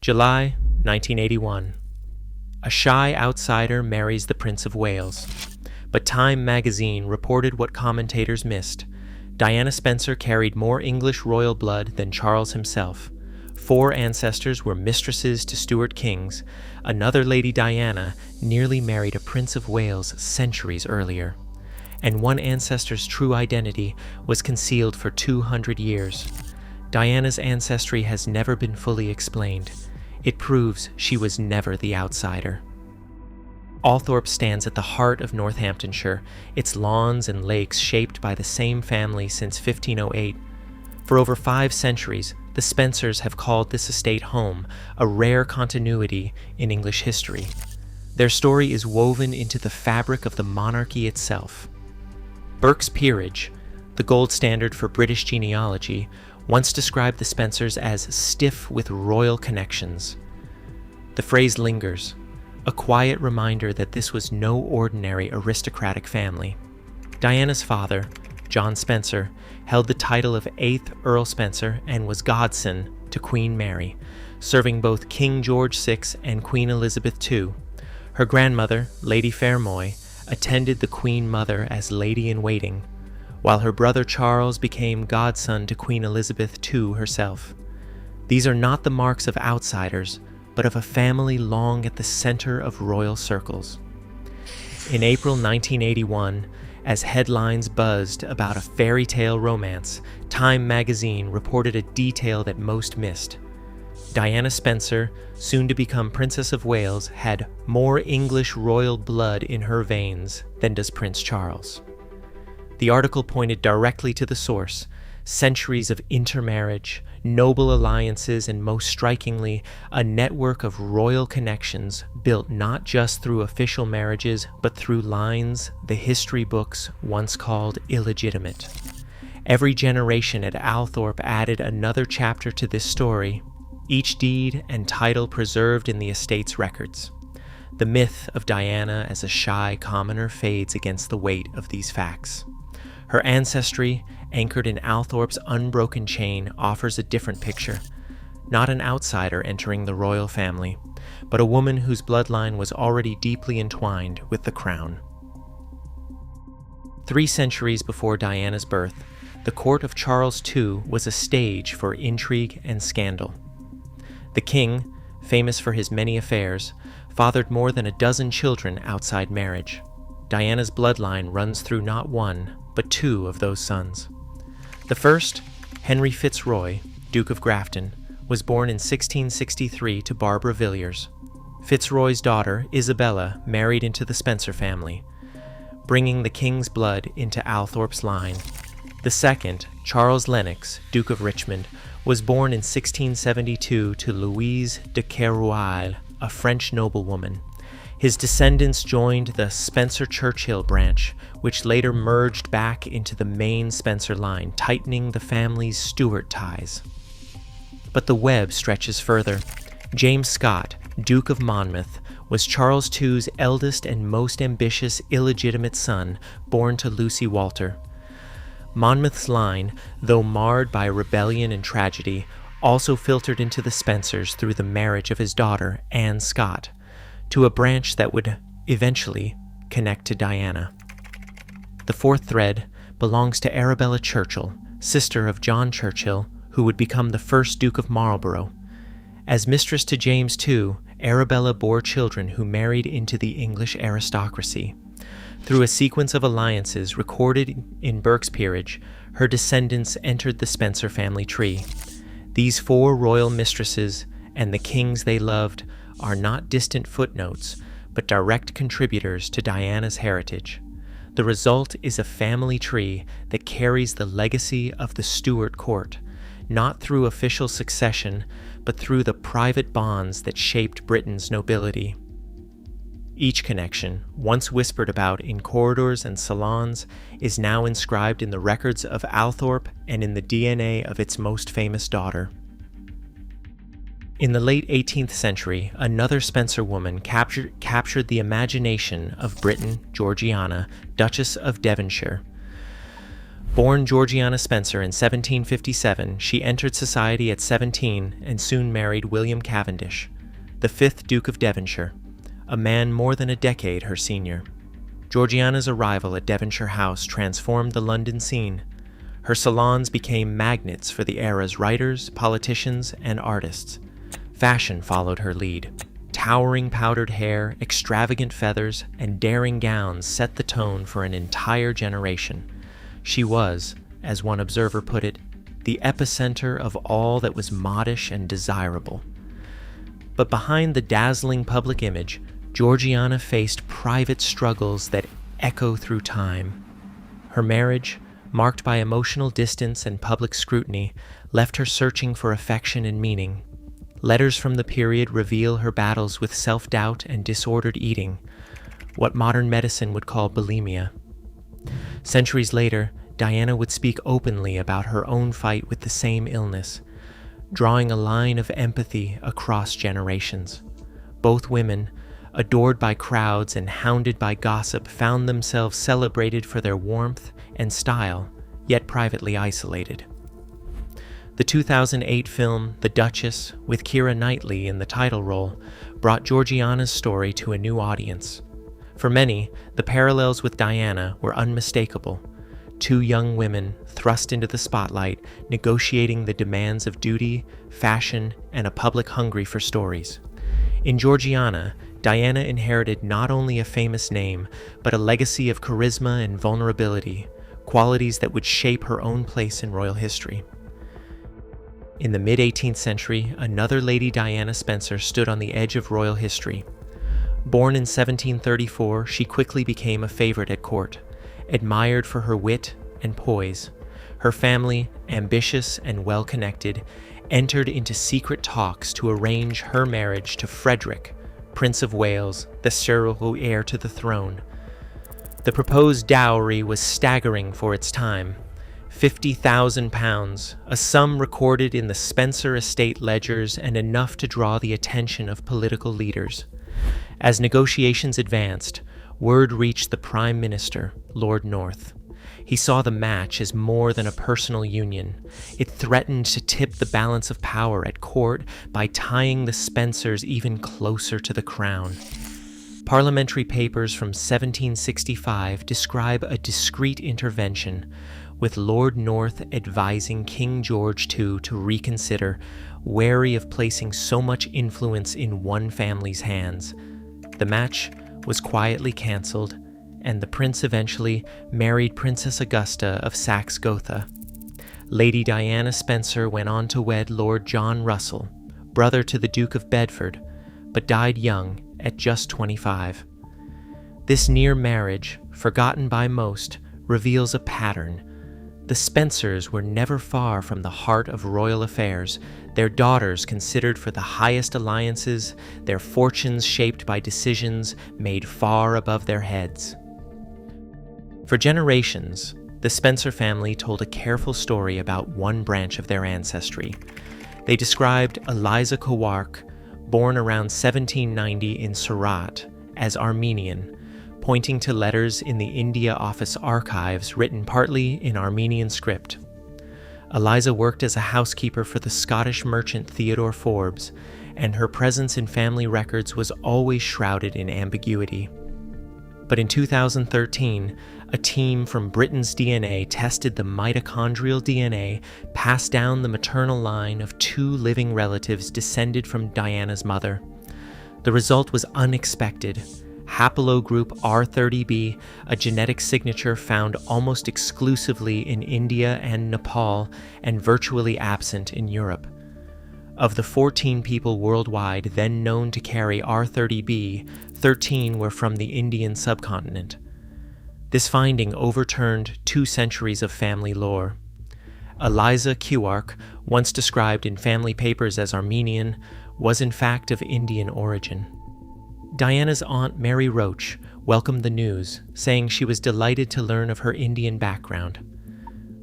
July 1981. A shy outsider marries the Prince of Wales. But Time magazine reported what commentators missed. Diana Spencer carried more English royal blood than Charles himself. 4 ancestors were mistresses to Stuart kings. Another Lady Diana nearly married a Prince of Wales centuries earlier. And one ancestor's true identity was concealed for 200 years. Diana's ancestry has never been fully explained. It proves she was never the outsider. Althorp stands at the heart of Northamptonshire, its lawns and lakes shaped by the same family since 1508. For over 5 centuries, the Spencers have called this estate home, a rare continuity in English history. Their story is woven into the fabric of the monarchy itself. Burke's Peerage, the gold standard for British genealogy, once described the Spencers as stiff with royal connections. The phrase lingers, a quiet reminder that this was no ordinary aristocratic family. Diana's father, John Spencer, held the title of 8th Earl Spencer and was godson to Queen Mary, serving both King George VI and Queen Elizabeth II. Her grandmother, Lady Fairmoy, attended the Queen Mother as lady-in-waiting, while her brother Charles became godson to Queen Elizabeth II herself. These are not the marks of outsiders, but of a family long at the center of royal circles. In April 1981, as headlines buzzed about a fairy tale romance, Time magazine reported a detail that most missed. Diana Spencer, soon to become Princess of Wales, had more English royal blood in her veins than does Prince Charles. The article pointed directly to the source: centuries of intermarriage, noble alliances, and most strikingly, a network of royal connections built not just through official marriages, but through lines the history books once called illegitimate. Every generation at Althorp added another chapter to this story, each deed and title preserved in the estate's records. The myth of Diana as a shy commoner fades against the weight of these facts. Her ancestry, anchored in Althorp's unbroken chain, offers a different picture. Not an outsider entering the royal family, but a woman whose bloodline was already deeply entwined with the crown. 3 centuries before Diana's birth, the court of Charles II was a stage for intrigue and scandal. The king, famous for his many affairs, fathered more than a dozen children outside marriage. Diana's bloodline runs through not 1, but 2 of those sons. The first, Henry Fitzroy, Duke of Grafton, was born in 1663 to Barbara Villiers. Fitzroy's daughter, Isabella, married into the Spencer family, bringing the king's blood into Althorp's line. The second, Charles Lennox, Duke of Richmond, was born in 1672 to Louise de Keroualle, a French noblewoman. His descendants joined the Spencer-Churchill branch, which later merged back into the main Spencer line, tightening the family's Stuart ties. But the web stretches further. James Scott, Duke of Monmouth, was Charles II's eldest and most ambitious illegitimate son, born to Lucy Walter. Monmouth's line, though marred by rebellion and tragedy, also filtered into the Spencers through the marriage of his daughter, Anne Scott, to a branch that would eventually connect to Diana. The fourth thread belongs to Arabella Churchill, sister of John Churchill, who would become the first Duke of Marlborough. As mistress to James II, Arabella bore children who married into the English aristocracy. Through a sequence of alliances recorded in Burke's Peerage, her descendants entered the Spencer family tree. These 4 royal mistresses and the kings they loved are not distant footnotes, but direct contributors to Diana's heritage. The result is a family tree that carries the legacy of the Stuart court, not through official succession, but through the private bonds that shaped Britain's nobility. Each connection, once whispered about in corridors and salons, is now inscribed in the records of Althorp and in the DNA of its most famous daughter. In the late 18th century, another Spencer woman captured the imagination of Britain, Georgiana, Duchess of Devonshire. Born Georgiana Spencer in 1757, she entered society at 17 and soon married William Cavendish, the 5th Duke of Devonshire, a man more than a decade her senior. Georgiana's arrival at Devonshire House transformed the London scene. Her salons became magnets for the era's writers, politicians, and artists. Fashion followed her lead. Towering powdered hair, extravagant feathers, and daring gowns set the tone for an entire generation. She was, as one observer put it, the epicenter of all that was modish and desirable. But behind the dazzling public image, Georgiana faced private struggles that echo through time. Her marriage, marked by emotional distance and public scrutiny, left her searching for affection and meaning. Letters from the period reveal her battles with self-doubt and disordered eating, what modern medicine would call bulimia. Centuries later, Diana would speak openly about her own fight with the same illness, drawing a line of empathy across generations. Both women, adored by crowds and hounded by gossip, found themselves celebrated for their warmth and style, yet privately isolated. The 2008 film The Duchess, with Keira Knightley in the title role, brought Georgiana's story to a new audience. For many, the parallels with Diana were unmistakable. Two young women thrust into the spotlight, negotiating the demands of duty, fashion, and a public hungry for stories. In Georgiana, Diana inherited not only a famous name, but a legacy of charisma and vulnerability, qualities that would shape her own place in royal history. In the mid-18th century, another Lady Diana Spencer stood on the edge of royal history. Born in 1734, she quickly became a favorite at court, admired for her wit and poise. Her family, ambitious and well-connected, entered into secret talks to arrange her marriage to Frederick, Prince of Wales, the sole heir to the throne. The proposed dowry was staggering for its time, £50,000, a sum recorded in the Spencer estate ledgers and enough to draw the attention of political leaders. As negotiations advanced, word reached the Prime Minister, Lord North. He saw the match as more than a personal union. It threatened to tip the balance of power at court by tying the Spencers even closer to the crown. Parliamentary papers from 1765 describe a discreet intervention, with Lord North advising King George II to reconsider, wary of placing so much influence in one family's hands. The match was quietly cancelled, and the prince eventually married Princess Augusta of Saxe-Gotha. Lady Diana Spencer went on to wed Lord John Russell, brother to the Duke of Bedford, but died young at just 25. This near marriage, forgotten by most, reveals a pattern. The Spencers were never far from the heart of royal affairs, their daughters considered for the highest alliances, their fortunes shaped by decisions made far above their heads. For generations, the Spencer family told a careful story about one branch of their ancestry. They described Eliza Kowark, born around 1790 in Surat, as Armenian, pointing to letters in the India Office archives written partly in Armenian script. Eliza worked as a housekeeper for the Scottish merchant Theodore Forbes, and her presence in family records was always shrouded in ambiguity. But in 2013, a team from Britain's DNA tested the mitochondrial DNA passed down the maternal line of two living relatives descended from Diana's mother. The result was unexpected. Haplogroup R30b, a genetic signature found almost exclusively in India and Nepal and virtually absent in Europe. Of the 14 people worldwide then known to carry R30b, 13 were from the Indian subcontinent. This finding overturned 2 centuries of family lore. Eliza Kowark, once described in family papers as Armenian, was in fact of Indian origin. Diana's aunt Mary Roach welcomed the news, saying she was delighted to learn of her Indian background.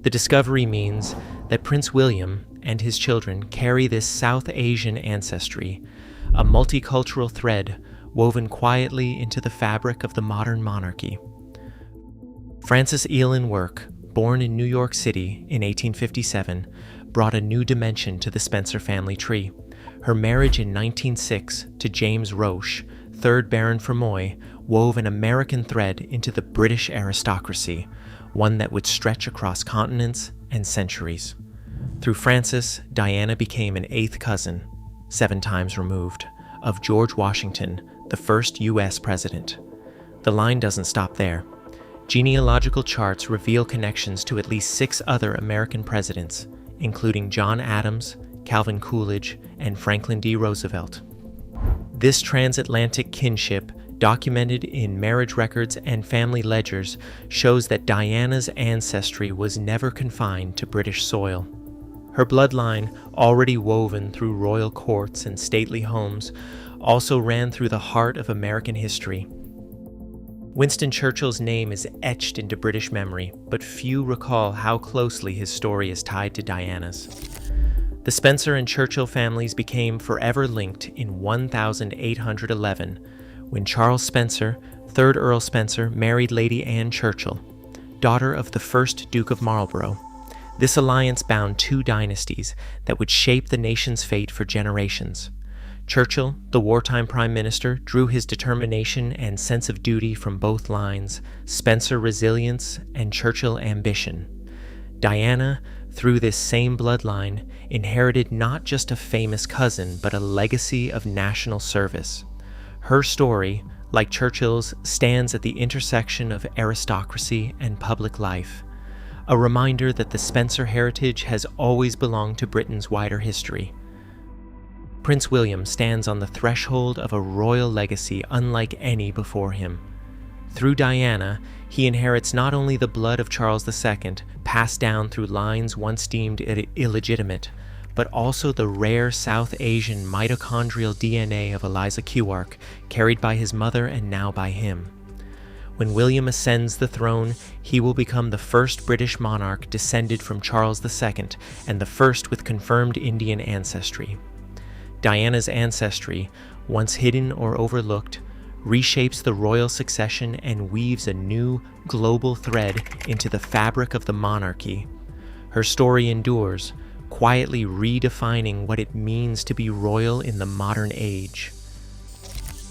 The discovery means that Prince William and his children carry this South Asian ancestry, a multicultural thread woven quietly into the fabric of the modern monarchy. Frances Elan Work, born in New York City in 1857, brought a new dimension to the Spencer family tree. Her marriage in 1906 to James Roche, 3rd Baron Fermoy, wove an American thread into the British aristocracy, one that would stretch across continents and centuries. Through Francis, Diana became an 8th cousin, 7 times removed, of George Washington, the first U.S. president. The line doesn't stop there. Genealogical charts reveal connections to at least 6 other American presidents, including John Adams, Calvin Coolidge, and Franklin D. Roosevelt. This transatlantic kinship, documented in marriage records and family ledgers, shows that Diana's ancestry was never confined to British soil. Her bloodline, already woven through royal courts and stately homes, also ran through the heart of American history. Winston Churchill's name is etched into British memory, but few recall how closely his story is tied to Diana's. The Spencer and Churchill families became forever linked in 1811, when Charles Spencer, 3rd Earl Spencer, married Lady Anne Churchill, daughter of the 1st Duke of Marlborough. This alliance bound 2 dynasties that would shape the nation's fate for generations. Churchill, the wartime prime minister, drew his determination and sense of duty from both lines, Spencer resilience and Churchill ambition. Diana, through this same bloodline, inherited not just a famous cousin, but a legacy of national service. Her story, like Churchill's, stands at the intersection of aristocracy and public life, a reminder that the Spencer heritage has always belonged to Britain's wider history. Prince William stands on the threshold of a royal legacy unlike any before him. Through Diana, he inherits not only the blood of Charles II, passed down through lines once deemed illegitimate, but also the rare South Asian mitochondrial DNA of Eliza Kewark, carried by his mother and now by him. When William ascends the throne, he will become the first British monarch descended from Charles II and the first with confirmed Indian ancestry. Diana's ancestry, once hidden or overlooked, reshapes the royal succession and weaves a new, global thread into the fabric of the monarchy. Her story endures, quietly redefining what it means to be royal in the modern age.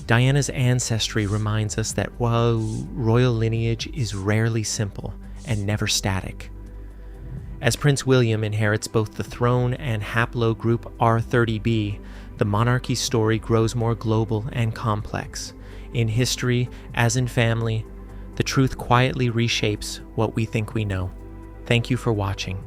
Diana's ancestry reminds us that while royal lineage is rarely simple and never static, as Prince William inherits both the throne and haplogroup R30b, the monarchy's story grows more global and complex. In history, as in family, the truth quietly reshapes what we think we know. Thank you for watching.